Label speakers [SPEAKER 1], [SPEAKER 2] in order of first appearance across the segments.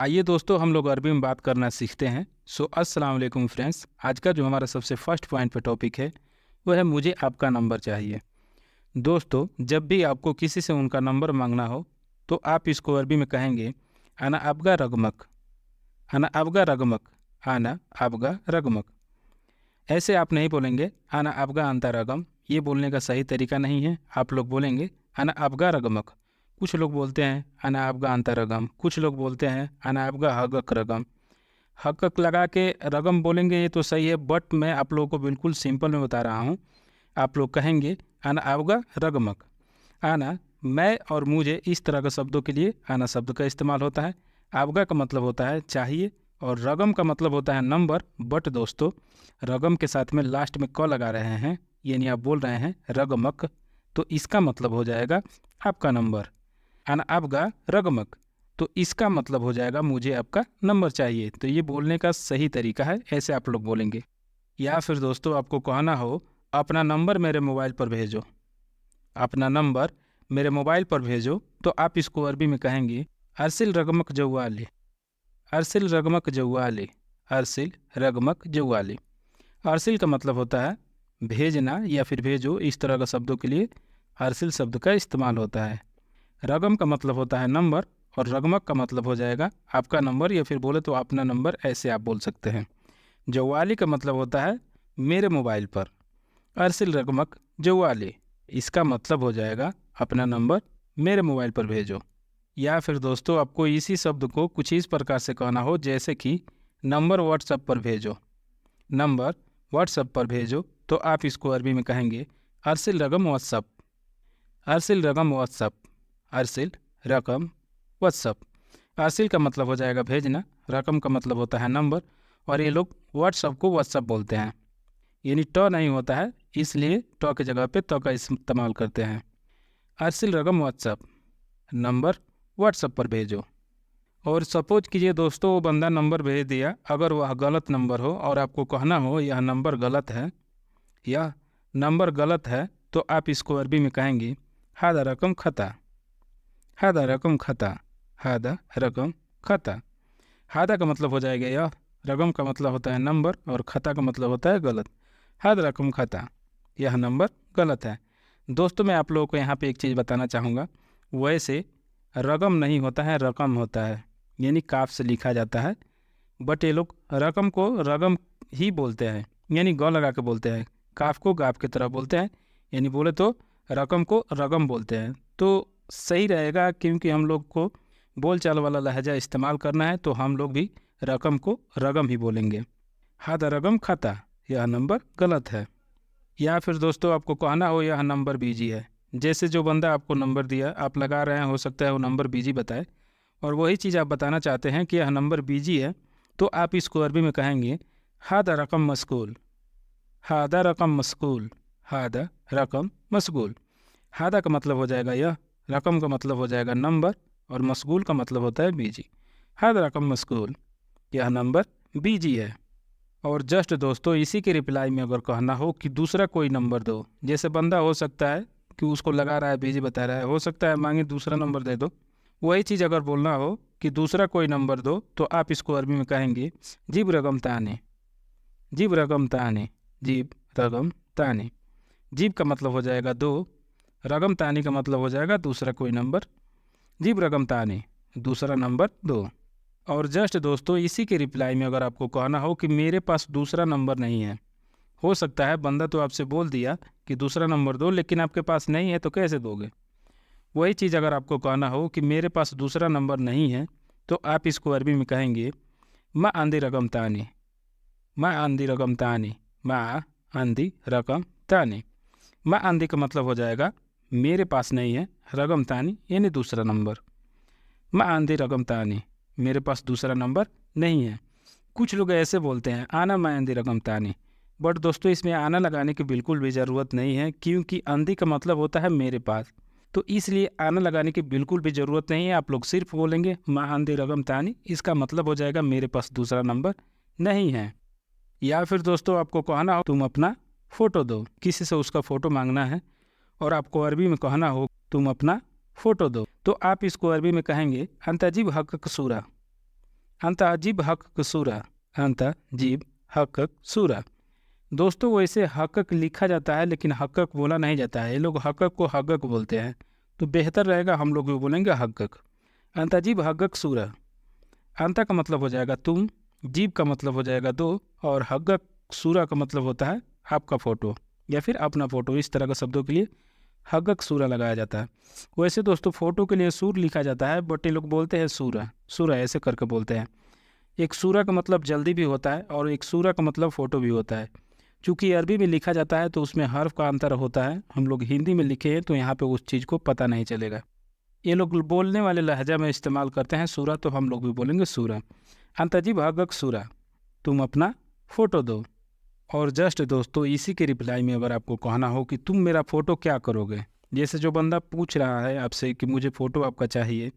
[SPEAKER 1] आइए दोस्तों, हम लोग अरबी में बात करना सीखते हैं। अस्सलाम वालेकुम फ्रेंड्स। आज का जो हमारा सबसे फर्स्ट पॉइंट पे टॉपिक है वो है मुझे आपका नंबर चाहिए। दोस्तों, जब भी आपको किसी से उनका नंबर मांगना हो तो आप इसको अरबी में कहेंगे आना अबगा रगमक, आना अबगा रगमक, आना अबगा रगमक। ऐसे आप नहीं बोलेंगे आना अबगा अंता रगम, ये बोलने का सही तरीका नहीं है। आप लोग बोलेंगे आना अबगा रगमक। कुछ लोग बोलते हैं आना अबगा अंता रगम, कुछ लोग बोलते हैं आना अबगा हगक रगम। हक लगा के रकम बोलेंगे ये तो सही है, बट मैं आप लोगों को बिल्कुल सिंपल में बता रहा हूँ। आप लोग कहेंगे आना आवगा रगमक। आना मैं और मुझे इस तरह के शब्दों के लिए आना शब्द का इस्तेमाल होता है। आवगा का मतलब होता है चाहिए और रगम का मतलब होता है नंबर। बट दोस्तों, रगम के साथ में लास्ट में क लगा रहे हैं, यानी आप बोल रहे हैं रगमक, तो इसका मतलब हो जाएगा आपका नंबर। आना आवगा रगमक, तो इसका मतलब हो जाएगा मुझे आपका नंबर चाहिए। तो ये बोलने का सही तरीका है, ऐसे आप लोग बोलेंगे। या फिर दोस्तों आपको कहना हो अपना नंबर मेरे मोबाइल पर भेजो, अपना नंबर मेरे मोबाइल पर भेजो, तो आप इसको अरबी में कहेंगे अरसिल रगमक जवाले, अरसिल रगमक जवाले, अरसिल रगमक जवाले। अरसिल का मतलब होता है भेजना या फिर भेजो, इस तरह का शब्दों के लिए अरसिल शब्द का इस्तेमाल होता है। रकम का मतलब होता है नंबर और रगमक का मतलब हो जाएगा आपका नंबर, या फिर बोले तो अपना नंबर, ऐसे आप बोल सकते हैं। जवाली का मतलब होता है मेरे मोबाइल पर। अरसिल रगमक जवाली, इसका मतलब हो जाएगा अपना नंबर मेरे मोबाइल पर भेजो। या फिर दोस्तों आपको इसी शब्द को कुछ इस प्रकार से कहना हो, जैसे कि नंबर व्हाट्सएप पर भेजो, नंबर व्हाट्सएप पर भेजो, तो आप इसको अरबी में कहेंगे अरसिल रकम व्हाट्सएप, अरसिल रकम व्हाट्सएप, अरसिल रकम व्हाट्सएप। अरसिल का मतलब हो जाएगा भेजना, रकम का मतलब होता है नंबर, और ये लोग व्हाट्सएप को व्हाट्सएप बोलते हैं, यानी ट नहीं होता है, इसलिए ट की जगह पे त का इस्तेमाल करते हैं। अरसिल रकम व्हाट्सएप, नंबर व्हाट्सएप पर भेजो। और सपोज कीजिए दोस्तों वो बंदा नंबर भेज दिया, अगर वह गलत नंबर हो और आपको कहना हो यह नंबर गलत है, यह नंबर गलत है, तो आप इसको अरबी में कहेंगे हादा रकम खता, हादा रकम खता, हादा रकम खता। हादा का मतलब हो जाएगा यह, रकम का मतलब होता है नंबर और खता का मतलब होता है गलत। हादा रकम खता, यह नंबर गलत है। दोस्तों मैं आप लोगों को यहाँ पे एक चीज़ बताना चाहूँगा। वैसे रकम नहीं होता है, रकम होता है, यानी काफ से लिखा जाता है, बट ये लोग रकम को रगम ही बोलते हैं, यानी ग लगा के बोलते हैं। काफ को गाफ की तरह बोलते हैं, यानी बोले तो रकम को रगम बोलते हैं। तो सही रहेगा, क्योंकि हम लोग को बोलचाल वाला लहजा इस्तेमाल करना है, तो हम लोग भी रकम को रगम ही बोलेंगे। हादा रगम खाता, यह नंबर गलत है। या फिर दोस्तों आपको कहना हो यह नंबर बिजी है, जैसे जो बंदा आपको नंबर दिया आप लगा रहे हैं, हो सकता है वो नंबर बिजी बताए, और वही चीज़ आप बताना चाहते हैं कि यह नंबर बिजी है, तो आप इसको अरबी में कहेंगे हादा रकम मस्कूल, हादा रकम मस्कूल, हादा रकम मशगूल। हादा का मतलब हो जाएगा यह, रकम का मतलब हो जाएगा नंबर, और मशगूल का मतलब होता है बिजी। हादा रकम मशगूल, यह नंबर बिजी है। और जस्ट दोस्तों इसी के रिप्लाई में अगर कहना हो कि दूसरा कोई नंबर दो, जैसे बंदा हो सकता है कि उसको लगा रहा है बिजी बता रहा है, हो सकता है मांगे दूसरा नंबर दे दो, वही चीज़ अगर बोलना हो कि दूसरा कोई नंबर दो, तो आप इसको अरबी में कहेंगे जीब रगम ताने, जीब रगम ताने, जीब रगम ताने। जीब का मतलब हो जाएगा दो, रगम तानी का मतलब हो जाएगा दूसरा कोई नंबर, जीब रगम ताने, दूसरा नंबर दो। और जस्ट दोस्तों इसी के रिप्लाई में अगर आपको कहना हो कि मेरे पास दूसरा नंबर नहीं है, हो सकता है बंदा तो आपसे बोल दिया कि दूसरा नंबर दो, लेकिन आपके पास नहीं है, तो कैसे दोगे। वही चीज़ अगर आपको कहना हो कि मेरे पास दूसरा नंबर नहीं है, तो आप इसको अरबी में कहेंगे माँ आंधी रकम तानी, माँ आंधी रकम तानी, माँ आंधी रकम तानी। माँ आंधी का मतलब हो जाएगा मेरे पास नहीं है, रकम तानी यानी दूसरा नंबर। माँ आंधी रकम तानी, मेरे पास दूसरा नंबर नहीं है। कुछ लोग ऐसे बोलते हैं आना मैं आंधी रकम तानी, बट दोस्तों इसमें आना लगाने की बिल्कुल भी ज़रूरत नहीं है, क्योंकि आंधी का मतलब होता है मेरे पास, तो इसलिए आना लगाने की बिल्कुल भी ज़रूरत नहीं है। आप लोग सिर्फ बोलेंगे माँ आंधी रकम तानी, इसका मतलब हो जाएगा मेरे पास दूसरा नंबर नहीं है। या फिर दोस्तों आपको कहना हो तुम अपना फ़ोटो दो, किसी से उसका फ़ोटो मांगना है और आपको अरबी में कहना हो तुम अपना फ़ोटो दो, तो आप इसको अरबी में कहेंगे अंतजीब हक सूरा, अंत अजीब हक सूरा, अंत जीब हक सूरा। दोस्तों वैसे हक़ लिखा जाता है लेकिन हक़ बोला नहीं जाता है, ये लोग हक़ को हक़ बोलते हैं, तो बेहतर रहेगा हम लोग भी बोलेंगे हक़। अंत अजीब हक़ सूरा, अंत का मतलब हो जाएगा तुम, जीब का मतलब हो जाएगा दो, और हक़ सूरा का मतलब होता है आपका फ़ोटो या फिर अपना फ़ोटो। इस तरह का शब्दों के लिए हक़ सूरा लगाया जाता है। वैसे दोस्तों फ़ोटो के लिए सूर लिखा जाता है, बट ये लोग बोलते हैं सूरा, सूरा ऐसे करके बोलते हैं। एक सूरा का मतलब जल्दी भी होता है और एक सूरा का मतलब फ़ोटो भी होता है। चूँकि अरबी में लिखा जाता है तो उसमें हर्फ का अंतर होता है, हम लोग हिंदी में लिखे हैं तो यहाँ पे उस चीज़ को पता नहीं चलेगा। ये लोग बोलने वाले लहजा में इस्तेमाल करते हैं सूरा, तो हम लोग भी बोलेंगे सूरा। अंतजीब हक़ सूरा, तुम अपना फ़ोटो दो। और जस्ट दोस्तों इसी के रिप्लाई में अगर आपको कहना हो कि तुम मेरा फ़ोटो क्या करोगे, जैसे जो बंदा पूछ रहा है आपसे कि मुझे फ़ोटो आपका चाहिए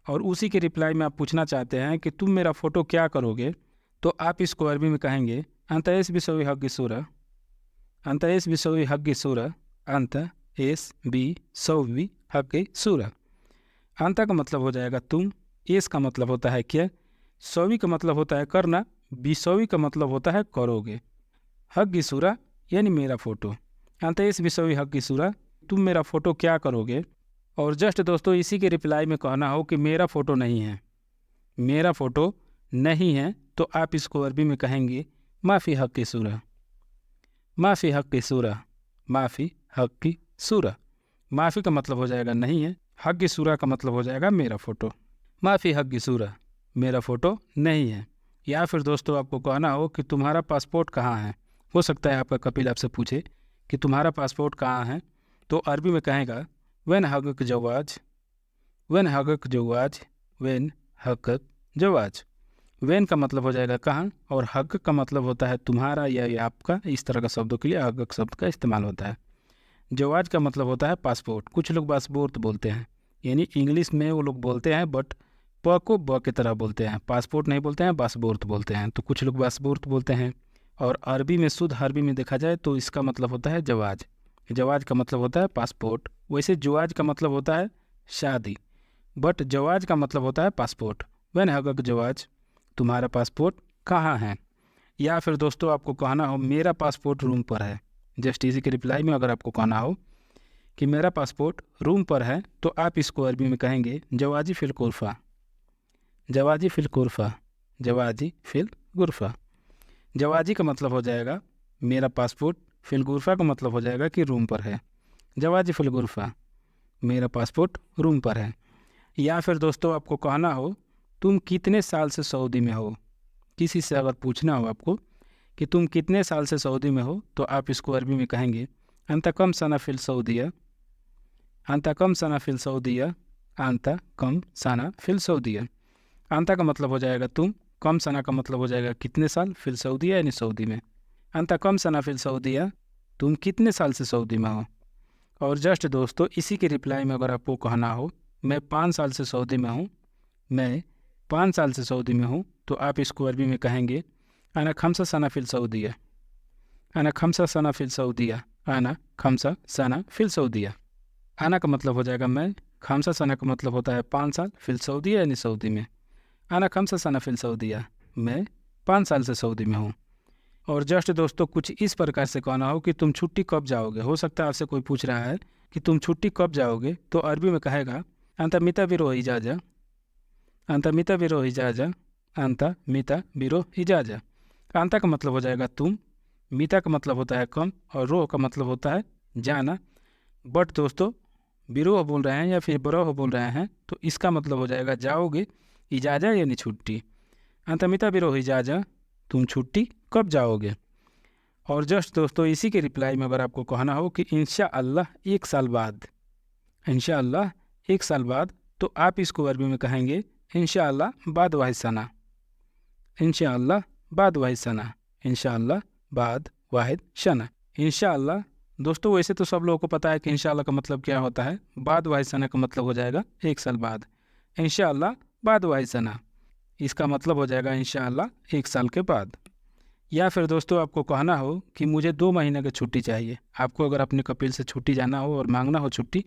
[SPEAKER 1] और उसी के रिप्लाई में आप पूछना चाहते हैं कि तुम मेरा फ़ोटो क्या करोगे, तो आप इसको अरबी में कहेंगे अंत एस बिसवी हक़ सूरा, अंत एस बिसवी हक़ सूरा, अंत एस बी सवी हक़ सूरा। अंत का मतलब हो जाएगा तुम, एस का मतलब होता है क्या, सवी का मतलब होता है करना, बिसवी का मतलब होता है करोगे। हक़ सूरा यानी मेरा फ़ोटो, अंत एस बिसवी हक़ सूरा, तुम मेरा फ़ोटो क्या करोगे। और जस्ट दोस्तों इसी के रिप्लाई में कहना हो कि मेरा फ़ोटो नहीं है, मेरा फ़ोटो नहीं है, तो आप इसको अरबी में कहेंगे माफ़ी हक़ सूरा, माफ़ी हक़ सूरा, माफ़ी हक़ सूरा। माफ़ी का मतलब हो जाएगा नहीं है, हक़ सूरा का मतलब हो जाएगा मेरा फ़ोटो। माफ़ी हक़ सूरा, मेरा फ़ोटो नहीं है। या फिर दोस्तों आपको कहना हो कि तुम्हारा पासपोर्ट कहाँ है, हो सकता है आपका कपिल आपसे पूछे कि तुम्हारा पासपोर्ट कहाँ है, तो अरबी में कहेगा वैन हक़ जवाज, वैन हक़ जवाज, वैन हक़ जवाज। वैन का मतलब हो जाएगा कहाँ और हक़ का मतलब होता है तुम्हारा या आपका। इस तरह का शब्दों के लिए हक़ शब्द का इस्तेमाल होता है। जवाज का मतलब होता है पासपोर्ट, कुछ लोग पासपोर्ट बोलते हैं, यानी इंग्लिश में वो लोग बोलते हैं बट प को ब की तरह बोलते हैं, पासपोर्ट नहीं बोलते हैं, पासपोर्ट बोलते हैं। तो कुछ लोग पासपोर्ट बोलते हैं। और अरबी में शुद्ध अरबी में देखा जाए तो इसका मतलब होता है जवाज, जवाज का मतलब होता है पासपोर्ट। वैसे जवाज का मतलब होता है शादी, बट जवाज का मतलब होता है पासपोर्ट। वैन हक़ जवाज, तुम्हारा पासपोर्ट कहाँ है। या फिर दोस्तों आपको कहना हो मेरा पासपोर्ट रूम पर है, जस्ट इसी के रिप्लाई में अगर आपको कहना हो कि मेरा पासपोर्ट रूम पर है, तो आप इसको अरबी में कहेंगे जवाजी फ़िल गुरफ़ा, जवाजी फ़िल गुरफ़ा, जवाजी फ़िल गुरफ़ा। जवाजी का मतलब हो जाएगा मेरा पासपोर्ट, फ़िल गुरफ़ा का मतलब हो जाएगा कि रूम पर है। जवाजी फ़िल गुरफ़ा, मेरा पासपोर्ट रूम पर है। या फिर दोस्तों आपको कहना हो तुम कितने साल से सऊदी में हो, किसी से अगर पूछना हो आपको कि तुम कितने साल से सऊदी में हो, तो आप इसको अरबी में कहेंगे अंत कम सना फ़िल सऊदिया, अंत कम सना फ़िल सऊदिया, अंत कम सना फ़िल सऊदिया। अंत का मतलब हो जाएगा तुम, कम सना का मतलब हो जाएगा कितने साल, फ़िल सऊदिया यानी सऊदी में। अंत कम सना फ़िल सऊदिया, तुम कितने साल से सऊदी में हो। और जस्ट दोस्तों इसी के रिप्लाई में अगर आपको कहना हो मैं 5 साल से सऊदी में हूँ, मैं 5 साल से सऊदी में हूँ, तो आप इसको अरबी में कहेंगे अना खमसा सना फ़िल सऊदिया, अना खमसा सना फ़िल सऊदिया, अना खमसा सना फ़िल सऊदिया। आना का मतलब हो जाएगा मैं, खमसा सना का मतलब होता है 5 साल, फ़िल सऊदिया यानी सऊदी में। आना खमसा सना फ़िल सऊदिया, मैं 5 साल से सऊदी में हूँ। और जस्ट दोस्तों कुछ इस प्रकार से कहना हो कि तुम छुट्टी कब जाओगे। हो सकता है आपसे कोई पूछ रहा है कि तुम छुट्टी कब जाओगे, तो अरबी में कहेगा अंत मिता बिरो इजाजा, अंत मिता बिरो इजाजा, अंत मिता बिरो इजाजा। अंत का मतलब हो जाएगा तुम, मिता का मतलब होता है कम, और रोह का मतलब होता है जाना। बट दोस्तों बिरोह बोल रहे हैं या फिर बरोह बोल रहे हैं, तो इसका मतलब हो जाएगा जाओगे, इजाज़ा यानी छुट्टी। अंतमिता बिरोह इजाज़ा, तुम छुट्टी कब जाओगे। और जस्ट दोस्तों इसी के रिप्लाई में अगर आपको कहना हो कि इंशाअल्लाह 1 साल बाद, इंशाअल्लाह 1 साल बाद, तो आप इसको अरबी में कहेंगे इंशाअल्लाह बाद वाहिद सना, इंशाअल्लाह बाद वाहिद सना, इंशाअल्लाह बाद वाहिद सना। इंशाअल्लाह दोस्तों वैसे तो सब लोगों को पता है कि इंशाअल्लाह का मतलब क्या होता है, बाद वाहिद सना का मतलब हो जाएगा 1 साल बाद। इंशाअल्लाह बाद वाहिद सना, इसका मतलब हो जाएगा इंशाअल्लाह 1 साल के बाद। या फिर दोस्तों आपको कहना हो कि मुझे 2 महीने की छुट्टी चाहिए, आपको अगर अपने कपिल से छुट्टी जाना हो और मांगना हो छुट्टी,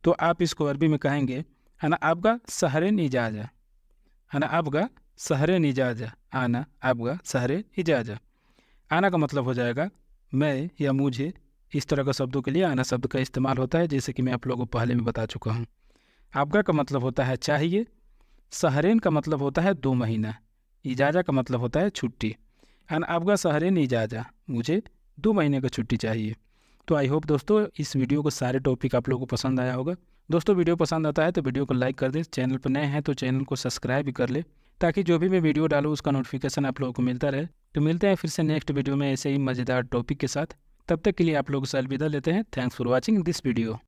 [SPEAKER 1] तो आप इसको अरबी में कहेंगे अना आपका सहरेन इजाज़ा, अना आपका सहरे निजाजा, आना आपका सहरे निजाजा। आना का मतलब हो जाएगा मैं या मुझे। इस तरह का शब्दों के लिए आना शब्द का इस्तेमाल होता है, जैसे कि मैं आप लोगों को पहले भी बता चुका हूँ। आपका का मतलब होता है चाहिए। सहरेन का मतलब होता है 2 महीना। इजाज़ा का मतलब होता है छुट्टी। एंड आपका सहरेन इजाज़ा, मुझे 2 महीने का छुट्टी चाहिए। तो आई होप दोस्तों इस वीडियो को सारे टॉपिक आप लोगों को पसंद आया होगा। दोस्तों वीडियो पसंद आता है तो वीडियो को लाइक कर दें, चैनल पर नए हैं तो चैनल को सब्सक्राइब भी कर ले, ताकि जो भी मैं वीडियो डालूँ उसका नोटिफिकेशन आप लोगों को मिलता रहे। तो मिलते हैं फिर से नेक्स्ट वीडियो में ऐसे ही मज़ेदार टॉपिक के साथ। तब तक के लिए आप लोगों से अलविदा लेते हैं। Thanks for watching this video.